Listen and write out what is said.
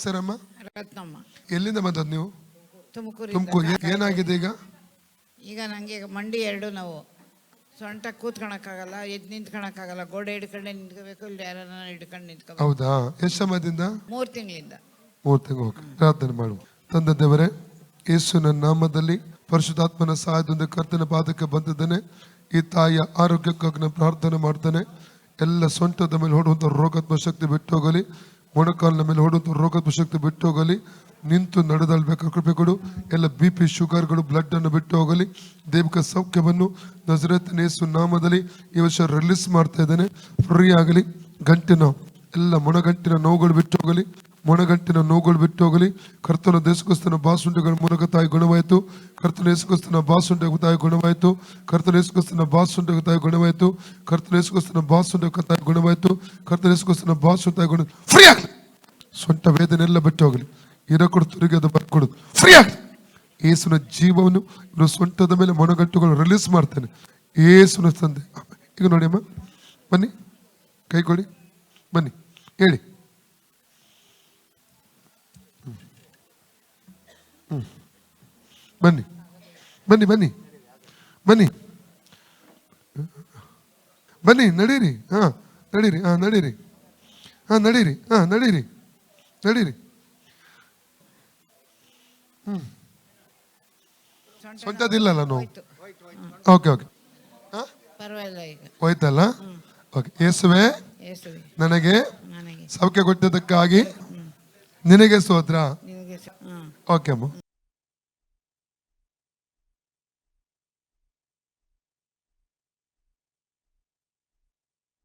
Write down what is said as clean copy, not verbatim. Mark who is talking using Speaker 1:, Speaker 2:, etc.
Speaker 1: ಹೆಸರಮ್ಮ?
Speaker 2: ರತ್ನಮ್ಮ.
Speaker 1: ಎಲ್ಲಿಂದ ಬಂದದ್ದು ನೀವು?
Speaker 2: ತುಮಕೂರು.
Speaker 1: ಏನಾಗಿದೆ ಈಗ?
Speaker 2: ಈಗ ನನಗೆ ಮಂಡಿ ಎರಡು ನೋವು, ಸೊಂಟ ಕೂತ್ಕೊಳಕ್ಕಾಗಲ್ಲ, ಎದ್ದು ನಿಂತ್ಕೊಳಕ್ಕಾಗಲ್ಲ, ಗೋಡೆ ಹಿಡ್ಕೊಂಡೆ ನಿಂತ್ಕೋಬೇಕು, ಇಲ್ಲಿ ಯಾರನ್ನ ಹಿಡ್ಕೊಂಡು ನಿಂತ್ಕೋಬೇಕು.
Speaker 1: ಹೌದಾ? ಎಷ್ಟು ಸಮಯದಿಂದ?
Speaker 2: 3 ತಿಂಗಳಿಂದ.
Speaker 1: 3 ತಿಂಗಳು. ಪ್ರಾರ್ಥನೆ ಮಾಡುವ. ತಂದೆ ದೇವರೇ, ಯೇಸುವಿನ ನಾಮದಲ್ಲಿ ಪರಿಶುದ್ಧಾತ್ಮನ ಸಹಾಯದಿಂದ ಕರ್ತನ ಪಾದಕ್ಕೆ ಬಂದಿದ್ದೇನೆ. ಈ ತಾಯಿಯ ಆರೋಗ್ಯಕ್ಕಾಗಿ ನಾನು ಪ್ರಾರ್ಥನೆ ಮಾಡ್ತೇನೆ. ಎಲ್ಲ ಸೊಂಟದ ಮೇಲೆ ಹೊಡುವಂಥ ರೋಗಾತ್ಮ ಶಕ್ತಿ ಬಿಟ್ಟು ಹೋಗಲಿ, ಮೊಣಕಾಲಿನ ಮೇಲೆ ಹೊಡುವಂಥ ರೋಗಾತ್ಮ ಶಕ್ತಿ ಬಿಟ್ಟು ಹೋಗಲಿ, ನಿಂತು ನಡೆದಲ್ಬೇಕಾದ ಕೃಪೆ ಕೊಡು. ಎಲ್ಲ BP ಶುಗರ್ಗಳು ಬ್ಲಡ್ ಅನ್ನು ಬಿಟ್ಟು ಹೋಗಲಿ. ದೈವಿಕ ಸೌಖ್ಯವನ್ನು ನಜರೇತಿನ ಯೇಸು ನಾಮದಲ್ಲಿ ಈ ವರ್ಷ ರಿಲೀಸ್ ಮಾಡ್ತಾ ಇದ್ದೇನೆ. ಫ್ರೀ ಆಗಲಿ. ಗಂಟಿನ ಎಲ್ಲ ಮೊಣಗಂಟಿನ ನೋವುಗಳು ಬಿಟ್ಟು ಹೋಗಲಿ, ಮೊಣಗಂಟಿನ ನೋವುಗಳು ಬಿಟ್ಟು ಹೋಗಲಿ. ಕರ್ತನ ದೇಶಕ್ಕೋಸ್ಕರ ಬಾಸುಂಡೆಗಳ ಮೂಲಕ ತಾಯಿ ಗುಣವಾಯಿತು. ಕರ್ತನ ದೇಶಕ್ಕೋಸ್ಕರ ಬಾಸುಂಡೆ ತಾಯಿ ಗುಣವಾಯಿತು. ಕರ್ತನ ದೇಶಕ್ಕೋಸ್ಕರ ಬಾಸುಂಡೆ ತಾಯಿ ಗುಣವಾಯಿತು. ಕರ್ತನ ದೇಶಕ್ಕೋಸ್ಕರ ಬಾಸುಂಡೆ ತಾಯಿ ಗುಣವಾಯಿತು. ಕರ್ತನ ದೇಶಕ್ಕೋಸ್ಕರ ಬಾಸು ತಾಯಿ ಗುಣ. ಫ್ರೀ ಆಗಲಿ. ಸೊಂಟ ವೇದನೆ ಎಲ್ಲ ಬಿಟ್ಟು ಹೋಗಲಿ. ಇರಕೊಡು ತುರಿಗೆ ಅದು ಬರ್ಕೊಡುದು. ಫ್ರೀ ಆಗಲಿ. ಏಸುನ ಜೀವವನ್ನು ಇನ್ನು ಸೊಂಟದ ಮೇಲೆ ಮೊಣಗಂಟುಗಳು ರಿಲೀಸ್ ಮಾಡ್ತೇನೆ. ಏಸುನ ತಂದೆ. ಈಗ ನೋಡಿ ಅಮ್ಮ, ಬನ್ನಿ, ಕೈ ಕೊಡಿ, ಬನ್ನಿ, ಹೇಳಿ. ಬನ್ನಿ ಬನ್ನಿ ಬನ್ನಿ ಬನ್ನಿ ಬನ್ನಿ, ನಡೀರಿ. ನಡೀರಿ. ನಡೀರಿ. ನಡೀರಿ. ನಡೀರಿ. ನಡೀರಿ. ಸೊಂಟದಿಲ್ಲಲ್ಲ ನೋವು? ಓಕೆ.
Speaker 2: ಪರವಾಗಿಲ್ಲ, ಈಗ
Speaker 1: ಹೋಯ್ತಲ್ಲ? ಓಕೆ. ಯೇಸುವೆ, ನನಗೆ ಸೌಖ್ಯ ಕೊಟ್ಟಿದ್ದಕ್ಕಾಗಿ ನಿನಗೆ ಸ್ತೋತ್ರ. ಓಕೆ ಅಮ್ಮ.